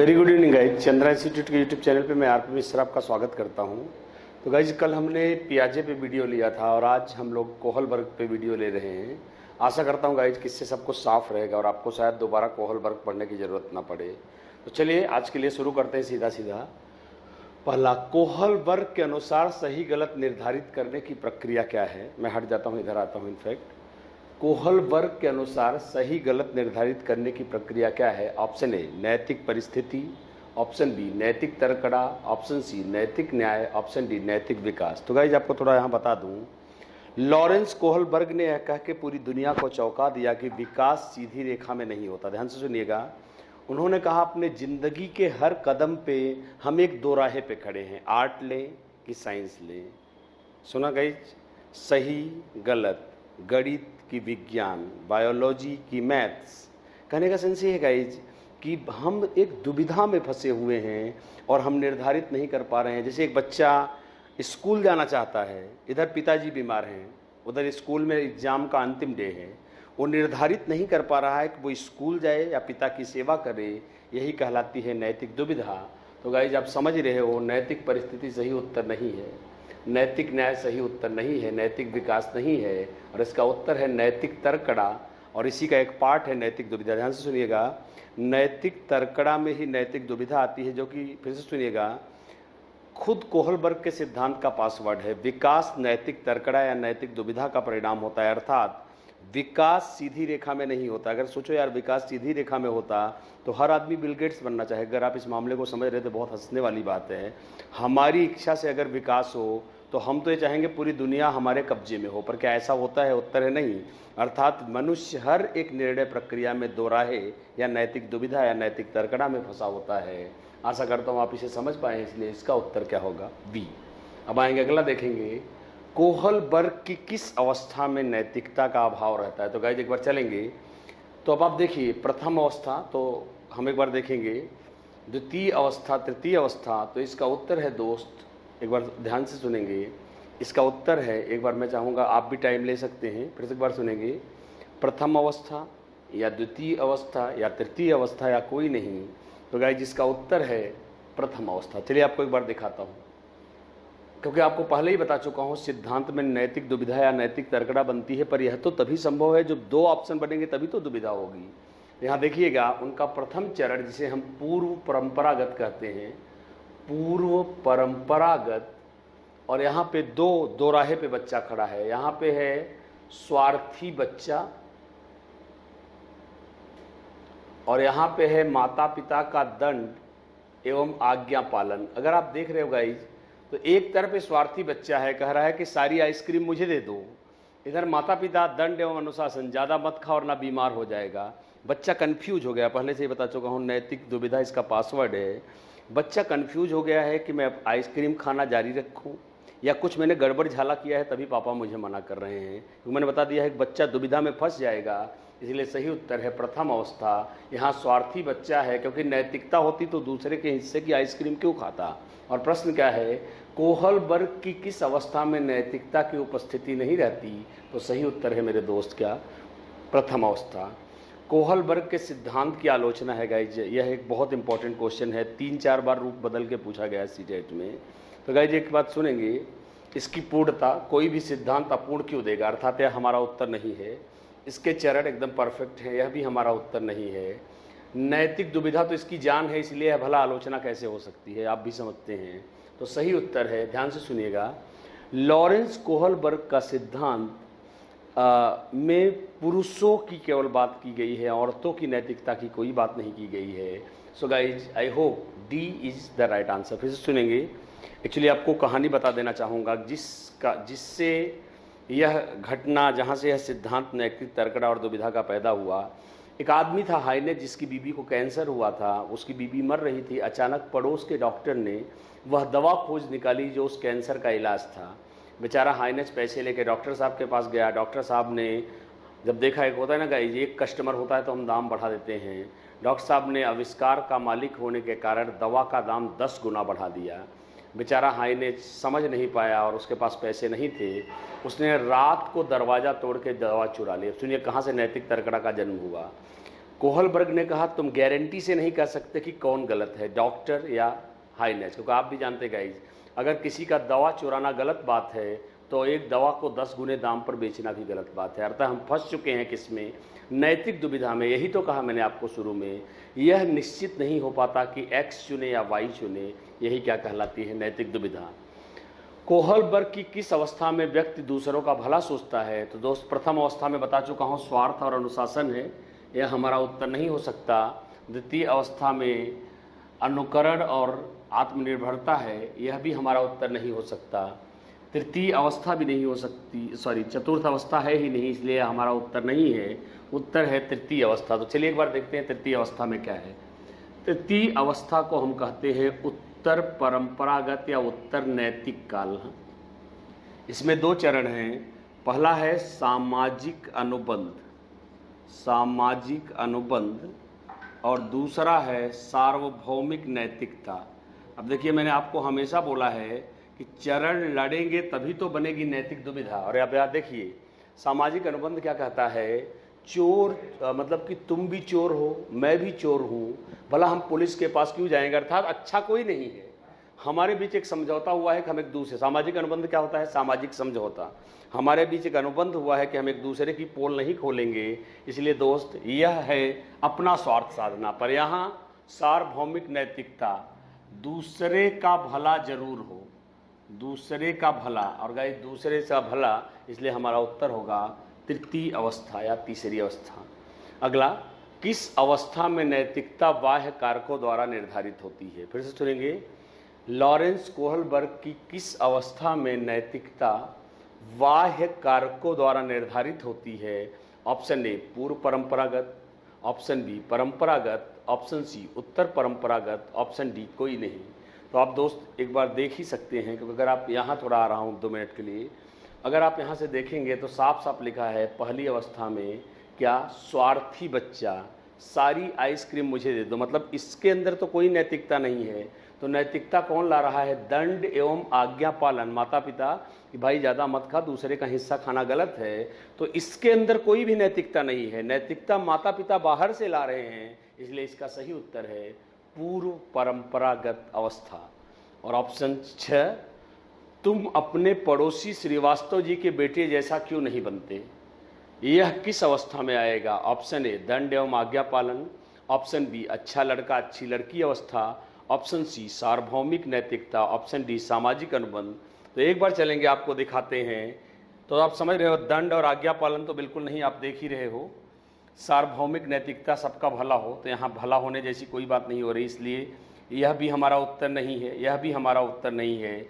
Very good evening guys. Chandra institute के YouTube channel पे मैं आरपी मिश्रा आपका स्वागत करता हूं। तो गाइज कल हमने पियाजे पे वीडियो लिया था और आज हम लोग कोहलबर्ग पे वीडियो ले रहे हैं। आशा करता हूं गाइज कि इससे सब कुछ साफ रहेगा और आपको शायद दोबारा कोहलबर्ग पढ़ने की ज़रूरत ना पड़े। तो चलिए आज के लिए शुरू करते हैं सीधा सीधा। पहला, कोहलबर्ग के अनुसार सही गलत निर्धारित करने की प्रक्रिया क्या है। मैं हट जाता हूँ, इधर आता हूँ। इनफैक्ट कोहलबर्ग के अनुसार सही गलत निर्धारित करने की प्रक्रिया क्या है। ऑप्शन ए नैतिक परिस्थिति, ऑप्शन बी नैतिक तर्कड़ा, ऑप्शन सी नैतिक न्याय, ऑप्शन डी नैतिक विकास। तो गाइज आपको थोड़ा यहाँ बता दूँ, लॉरेंस कोहलबर्ग ने यह कह के पूरी दुनिया को चौंका दिया कि विकास सीधी रेखा में नहीं होता। ध्यान से सुनिएगा। उन्होंने कहा अपने ज़िंदगी के हर कदम पे हम एक दो राहे पे खड़े हैं, आर्ट लें कि साइंस लें। सुना गाइज, सही गलत, गणित की विज्ञान, बायोलॉजी की मैथ्स। कहने का सेंस ये है गाइज कि हम एक दुविधा में फंसे हुए हैं और हम निर्धारित नहीं कर पा रहे हैं। जैसे एक बच्चा स्कूल जाना चाहता है, इधर पिताजी बीमार हैं, उधर स्कूल में एग्ज़ाम का अंतिम डे है, वो निर्धारित नहीं कर पा रहा है कि वो स्कूल जाए या पिता की सेवा करे। यही कहलाती है नैतिक दुविधा। तो गाइज आप समझ रहे हो, नैतिक परिस्थिति सही उत्तर नहीं है, नैतिक न्याय सही उत्तर नहीं है, नैतिक विकास नहीं है, और इसका उत्तर है नैतिक तर्कड़ा। और इसी का एक पार्ट है नैतिक दुविधा। ध्यान से सुनिएगा, नैतिक तर्कड़ा में ही नैतिक दुविधा आती है, जो कि फिर से सुनिएगा खुद कोहलबर्ग के सिद्धांत का पासवर्ड है। विकास नैतिक तर्कड़ा या नैतिक दुविधा का परिणाम होता है, अर्थात विकास सीधी रेखा में नहीं होता। अगर सोचो यार, विकास सीधी रेखा में होता तो हर आदमी बिल गेट्स बनना चाहे। अगर आप इस मामले को समझ रहे तो बहुत हंसने वाली बात है। हमारी इच्छा से अगर विकास हो तो हम तो ये चाहेंगे पूरी दुनिया हमारे कब्जे में हो, पर क्या ऐसा होता है? उत्तर है नहीं। अर्थात मनुष्य हर एक निर्णय प्रक्रिया में दो राहे या नैतिक दुविधा या नैतिक तर्कड़ा में फंसा होता है। आशा करता हूँ आप इसे समझ पाए, इसलिए इसका उत्तर क्या होगा? बी। अब आएंगे अगला, देखेंगे कोहलबर्ग की किस अवस्था में नैतिकता का अभाव रहता है। तो गाइस एक बार चलेंगे, तो अब आप देखिए प्रथम अवस्था, तो हम एक बार देखेंगे द्वितीय अवस्था, तृतीय अवस्था। तो इसका उत्तर है दोस्त, एक बार ध्यान से सुनेंगे, इसका उत्तर है, एक बार मैं चाहूँगा आप भी टाइम ले सकते हैं, फिर से एक बार सुनेंगे, प्रथम अवस्था या द्वितीय अवस्था या तृतीय अवस्था या कोई नहीं। तो गाइस जिसका उत्तर है प्रथम अवस्था। चलिए आपको एक बार दिखाता हूँ, क्योंकि आपको पहले ही बता चुका हूँ सिद्धांत में नैतिक दुविधा या नैतिक तर्कड़ा बनती है, पर यह तो तभी संभव है जब दो ऑप्शन बनेंगे, तभी तो दुविधा होगी। यहाँ देखिएगा, उनका प्रथम चरण जिसे हम पूर्व परंपरागत कहते हैं, पूर्व परंपरागत, और यहाँ पे दो राहे पे बच्चा खड़ा है। यहाँ पे है स्वार्थी बच्चा और यहाँ पे है माता पिता का दंड एवं आज्ञा पालन। अगर आप देख रहे हो गाइज, तो एक तरफ स्वार्थी बच्चा है, कह रहा है कि सारी आइसक्रीम मुझे दे दो, इधर माता पिता दंड एवं अनुशासन, ज़्यादा मत खा और ना बीमार हो जाएगा। बच्चा कंफ्यूज हो गया, पहले से ही बता चुका हूँ नैतिक दुविधा इसका पासवर्ड है। बच्चा कंफ्यूज हो गया है कि मैं आइसक्रीम खाना जारी रखूँ या कुछ मैंने गड़बड़ झाला किया है तभी पापा मुझे मना कर रहे हैं। क्योंकि मैंने बता दिया है कि बच्चा दुविधा में फंस जाएगा, इसलिए सही उत्तर है प्रथम अवस्था। यहाँ स्वार्थी बच्चा है, क्योंकि नैतिकता होती तो दूसरे के हिस्से की आइसक्रीम क्यों खाता। और प्रश्न क्या है, कोहलबर्ग की किस अवस्था में नैतिकता की उपस्थिति नहीं रहती। तो सही उत्तर है मेरे दोस्त क्या, प्रथम अवस्था। कोहलबर्ग के सिद्धांत की आलोचना है गाइज, यह एक बहुत इंपॉर्टेंट क्वेश्चन है, 3-4 बार रूप बदल के पूछा गया है सीटेट में। तो गाइज एक बात सुनेंगे, इसकी पूर्णता, कोई भी सिद्धांत अपूर्ण क्यों देगा, अर्थात यह हमारा उत्तर नहीं है। इसके चरण एकदम परफेक्ट है, यह भी हमारा उत्तर नहीं है। नैतिक दुविधा तो इसकी जान है, इसलिए यह भला आलोचना कैसे हो सकती है, आप भी समझते हैं। तो सही उत्तर है, ध्यान से सुनिएगा, लॉरेंस कोहलबर्ग का सिद्धांत में पुरुषों की केवल बात की गई है, औरतों की नैतिकता की कोई बात नहीं की गई है। So guys I hope D is the right answer. फिर से सुनेंगे, एक्चुअली आपको कहानी बता देना चाहूँगा जिससे यह घटना, जहाँ से यह सिद्धांत नैतिक तर्कड़ा और दुविधा का पैदा हुआ। एक आदमी था हाइनेज, जिसकी बीबी को कैंसर हुआ था, उसकी बीबी मर रही थी। अचानक पड़ोस के डॉक्टर ने वह दवा खोज निकाली जो उस कैंसर का इलाज था। बेचारा हाइनेज पैसे लेके डॉक्टर साहब के पास गया। डॉक्टर साहब ने जब देखा, एक होता है ना गाइस, एक कस्टमर होता है तो हम दाम बढ़ा देते हैं। डॉक्टर साहब ने आविष्कार का मालिक होने के कारण दवा का दाम 10 गुना बढ़ा दिया। बेचारा हाइनेज समझ नहीं पाया और उसके पास पैसे नहीं थे, उसने रात को दरवाज़ा तोड़ के दवा चुरा ली। सुनिए कहाँ से नैतिक तर्कड़ा का जन्म हुआ। कोहलबर्ग ने कहा तुम गारंटी से नहीं कह सकते कि कौन गलत है, डॉक्टर या हाइनेस, क्योंकि आप भी जानते गाइज अगर किसी का दवा चुराना गलत बात है तो एक दवा को 10 गुने दाम पर बेचना भी गलत बात है। अर्थात हम फंस चुके हैं किसमें, नैतिक दुविधा में। यही तो कहा मैंने आपको शुरू में, यह निश्चित नहीं हो पाता कि एक्स चुने या वाई चुने, यही क्या कहलाती है नैतिक दुविधा। कोहलबर्ग की किस अवस्था में व्यक्ति दूसरों का भला सोचता है, तो दोस्त प्रथम अवस्था में बता चुका हूँ स्वार्थ और अनुशासन है, यह हमारा उत्तर नहीं हो सकता। द्वितीय अवस्था में अनुकरण और आत्मनिर्भरता है, यह भी हमारा उत्तर नहीं हो सकता। तृतीय अवस्था भी नहीं हो सकती, चतुर्थ अवस्था है ही नहीं, इसलिए हमारा उत्तर नहीं है। उत्तर है तृतीय अवस्था। तो चलिए एक बार देखते हैं तृतीय अवस्था में क्या है। तृतीय अवस्था को हम कहते हैं उत्तर परंपरागत या उत्तर नैतिक काल। इसमें 2 चरण हैं। पहला है सामाजिक अनुबंध, सामाजिक अनुबंध, और दूसरा है सार्वभौमिक नैतिकता। अब देखिए मैंने आपको हमेशा बोला है कि चरण लड़ेंगे तभी तो बनेगी नैतिक दुविधा। और अब याद देखिए सामाजिक अनुबंध क्या कहता है, चोर मतलब कि तुम भी चोर हो, मैं भी चोर हूँ, भला हम पुलिस के पास क्यों जाएंगे, अर्थात अच्छा कोई नहीं है, हमारे बीच एक समझौता हुआ है कि हम एक दूसरे, सामाजिक अनुबंध क्या होता है, सामाजिक समझौता, हमारे बीच एक अनुबंध हुआ है कि हम एक दूसरे की पोल नहीं खोलेंगे। इसलिए दोस्त यह है अपना स्वार्थ साधना। पर यहाँ सार्वभौमिक नैतिकता, दूसरे का भला जरूर हो, दूसरे का भला, और गाइस दूसरे का भला, इसलिए हमारा उत्तर होगा तृतीय अवस्था या तीसरी अवस्था। अगला, किस अवस्था में नैतिकता बाह्य कारकों द्वारा निर्धारित होती है। फिर से सुनेंगे, लॉरेंस कोहलबर्ग की किस अवस्था में नैतिकता बाह्य कारकों द्वारा निर्धारित होती है। ऑप्शन ए पूर्व परंपरागत, ऑप्शन बी परंपरागत, ऑप्शन सी उत्तर परंपरागत, ऑप्शन डी कोई नहीं। तो आप दोस्त एक बार देख ही सकते हैं, क्योंकि अगर आप यहाँ थोड़ा आ रहा हूँ 2 मिनट के लिए, अगर आप यहाँ से देखेंगे तो साफ साफ लिखा है पहली अवस्था में क्या, स्वार्थी बच्चा, सारी आइसक्रीम मुझे दे दो, मतलब इसके अंदर तो कोई नैतिकता नहीं है। तो नैतिकता कौन ला रहा है, दंड एवं आज्ञा पालन, माता पिता कि भाई ज़्यादा मत खा, दूसरे का हिस्सा खाना गलत है, तो इसके अंदर कोई भी नैतिकता नहीं है। नैतिकता माता पिता बाहर से ला रहे हैं, इसलिए इसका सही उत्तर है पूर्व परंपरागत अवस्था। और ऑप्शन 6, तुम अपने पड़ोसी श्रीवास्तव जी के बेटे जैसा क्यों नहीं बनते, यह किस अवस्था में आएगा। ऑप्शन ए दंड एवं आज्ञा पालन, ऑप्शन बी अच्छा लड़का अच्छी लड़की अवस्था, ऑप्शन सी सार्वभौमिक नैतिकता, ऑप्शन डी सामाजिक अनुबंध। तो एक बार चलेंगे आपको दिखाते हैं। तो आप समझ रहे हो दंड और आज्ञा पालन तो बिल्कुल नहीं, आप देख ही रहे हो। सार्वभौमिक नैतिकता सबका भला हो, तो यहाँ भला होने जैसी कोई बात नहीं हो रही, इसलिए यह भी हमारा उत्तर नहीं है, यह भी हमारा उत्तर नहीं है।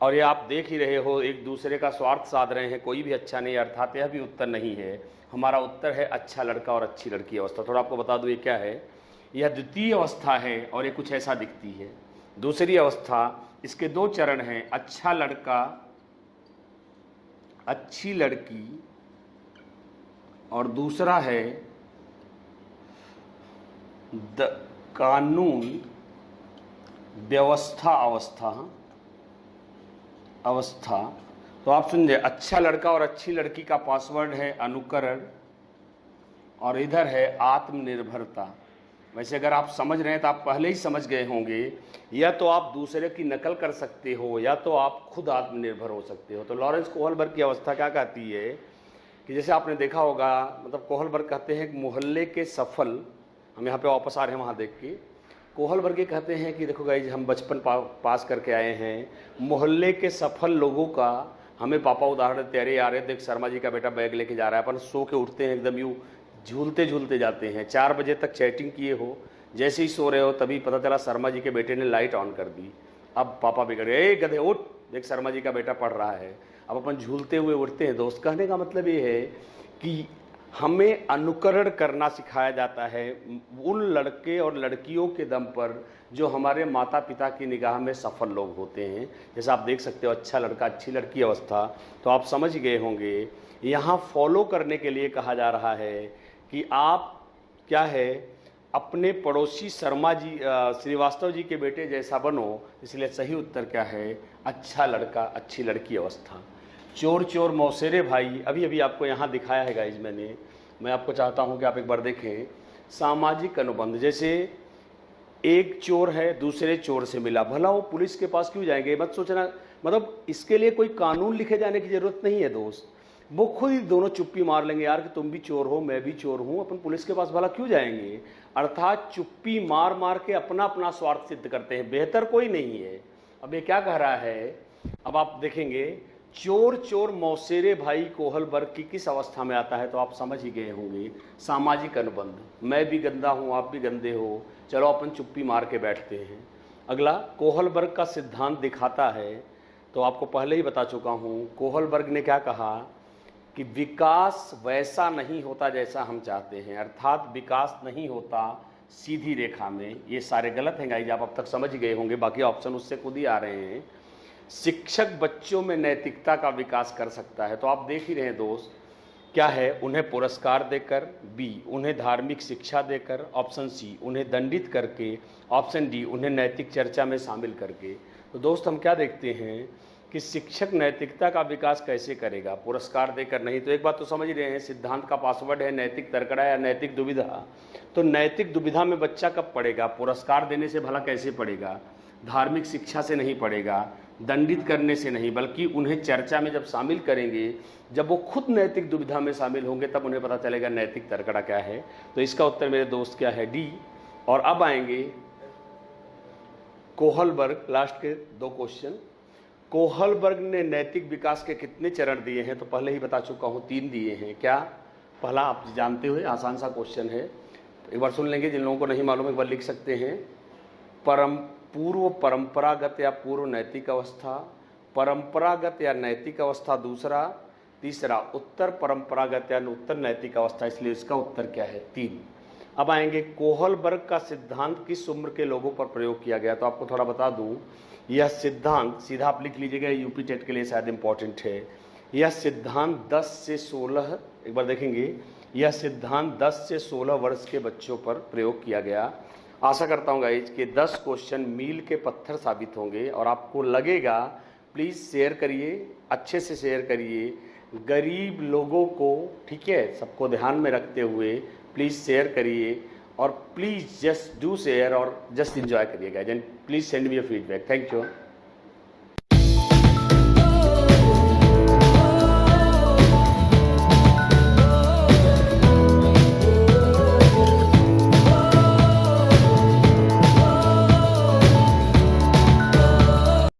और ये आप देख ही रहे हो एक दूसरे का स्वार्थ साध रहे हैं, कोई भी अच्छा नहीं, अर्थात यह भी उत्तर नहीं है। हमारा उत्तर है अच्छा लड़का और अच्छी लड़की अवस्था। थोड़ा आपको बता दूं ये क्या है, यह द्वितीय अवस्था है और ये कुछ ऐसा दिखती है। दूसरी अवस्था, इसके 2 चरण हैं, अच्छा लड़का अच्छी लड़की, और दूसरा है कानून व्यवस्था अवस्था। तो आप समझे, अच्छा लड़का और अच्छी लड़की का पासवर्ड है अनुकरण, और इधर है आत्मनिर्भरता। वैसे अगर आप समझ रहे हैं तो आप पहले ही समझ गए होंगे, या तो आप दूसरे की नकल कर सकते हो या तो आप खुद आत्मनिर्भर हो सकते हो। तो लॉरेंस कोहलबर्ग की अवस्था क्या कहती है कि जैसे आपने देखा होगा, मतलब कोहलबर्ग कहते हैं कि मोहल्ले के सफल, हम यहाँ पे वापस आ रहे हैं वहाँ देख के, कोहलबर्ग ये कहते हैं कि देखो गाइज हम बचपन पास करके आए हैं, मोहल्ले के सफल लोगों का हमें पापा उदाहरण देते, अरे यार देख शर्मा जी का बेटा बैग लेके जा रहा है, अपन सो के उठते हैं एकदम यूँ झूलते झूलते जाते हैं, 4 बजे तक चैटिंग किए हो, जैसे ही सो रहे हो तभी पता चला शर्मा जी के बेटे ने लाइट ऑन कर दी। अब पापा बिगड़े, ए गधे उठ, देख शर्मा जी का बेटा पढ़ रहा है। अब अपन झूलते हुए उठते हैं। दोस्त कहने का मतलब ये है कि हमें अनुकरण करना सिखाया जाता है उन लड़के और लड़कियों के दम पर जो हमारे माता पिता की निगाह में सफल लोग होते हैं। जैसे आप देख सकते हो अच्छा लड़का अच्छी लड़की अवस्था, तो आप समझ गए होंगे यहाँ फॉलो करने के लिए कहा जा रहा है कि आप क्या है अपने पड़ोसी शर्मा जी श्रीवास्तव जी के बेटे जैसा बनो। इसलिए सही उत्तर क्या है, अच्छा लड़का अच्छी लड़की अवस्था। चोर चोर मौसेरे भाई, अभी अभी आपको यहाँ दिखाया है गाइज मैंने, मैं आपको चाहता हूँ कि आप एक बार देखें। सामाजिक अनुबंध, जैसे एक चोर है दूसरे चोर से मिला, भला वो पुलिस के पास क्यों जाएंगे, मत सोचना, मतलब इसके लिए कोई कानून लिखे जाने की जरूरत नहीं है दोस्त, वो खुद ही दोनों चुप्पी मार लेंगे यार कि तुम भी चोर हो मैं भी चोर हूं, अपन पुलिस के पास भला क्यों जाएंगे। अर्थात चुप्पी मार मार के अपना अपना स्वार्थ सिद्ध करते हैं, बेहतर कोई नहीं है। अब ये क्या कह रहा है, अब आप देखेंगे चोर चोर मौसेरे भाई कोहलबर्ग की किस अवस्था में आता है, तो आप समझ ही गए होंगे, सामाजिक अनुबंध, मैं भी गंदा हूं आप भी गंदे हो, चलो अपन चुप्पी मार के बैठते हैं। अगला कोहलबर्ग का सिद्धांत दिखाता है, तो आपको पहले ही बता चुका हूं, कोहलबर्ग ने क्या कहा कि विकास वैसा नहीं होता जैसा हम चाहते हैं, अर्थात विकास नहीं होता सीधी रेखा में। ये सारे गलत हैं गाइस, आप अब तक समझ ही गए होंगे, बाकी ऑप्शन उससे खुद ही आ रहे हैं। शिक्षक बच्चों में नैतिकता का विकास कर सकता है, तो आप देख ही रहे हैं दोस्त, क्या है, उन्हें पुरस्कार देकर, बी उन्हें धार्मिक शिक्षा देकर, ऑप्शन सी उन्हें दंडित करके, ऑप्शन डी उन्हें नैतिक चर्चा में शामिल करके। तो दोस्त हम क्या देखते हैं कि शिक्षक नैतिकता का विकास कैसे करेगा, पुरस्कार देकर नहीं। तो एक बात तो समझ रहे हैं, सिद्धांत का पासवर्ड है नैतिक तर्कड़ा या नैतिक दुविधा। तो नैतिक दुविधा में बच्चा कब पढ़ेगा, पुरस्कार देने से भला कैसे पढ़ेगा, धार्मिक शिक्षा से नहीं पढ़ेगा, दंडित करने से नहीं, बल्कि उन्हें चर्चा में जब शामिल करेंगे, जब वो खुद नैतिक दुविधा में शामिल होंगे, तब उन्हें पता चलेगा नैतिक तर्कड़ा क्या है। तो इसका उत्तर मेरे दोस्त क्या है, डी। और अब आएंगे कोहलबर्ग, लास्ट के 2 क्वेश्चन। कोहलबर्ग ने नैतिक विकास के कितने चरण दिए हैं, तो पहले ही बता चुका हूं 3 दिए हैं। क्या, पहला आप जानते हुए, आसान सा क्वेश्चन है, एक बार सुन लेंगे, जिन लोगों को नहीं मालूम एक बार लिख सकते हैं। पूर्व परंपरागत या पूर्व नैतिक अवस्था, परंपरागत या नैतिक अवस्था दूसरा, तीसरा उत्तर परंपरागत या उत्तर नैतिक अवस्था, इसलिए इसका उत्तर क्या है, 3। अब आएंगे कोहलबर्ग का सिद्धांत किस उम्र के लोगों पर प्रयोग किया गया, तो आपको थोड़ा बता दूं, यह सिद्धांत सीधा आप लिख लीजिएगा, यूपी टेट के लिए शायद इंपॉर्टेंट है। यह सिद्धांत 10 से 16, एक बार देखेंगे, यह सिद्धांत 10 से 16 वर्ष के बच्चों पर प्रयोग किया गया। आशा करता हूँ गाइज कि 10 क्वेश्चन मील के पत्थर साबित होंगे और आपको लगेगा। प्लीज़ शेयर करिए, अच्छे से शेयर करिए, गरीब लोगों को, ठीक है, सबको ध्यान में रखते हुए प्लीज़ शेयर करिए, और प्लीज़ जस्ट डू शेयर और जस्ट एंजॉय करिएगा। Then please send me your feedback. Thank you.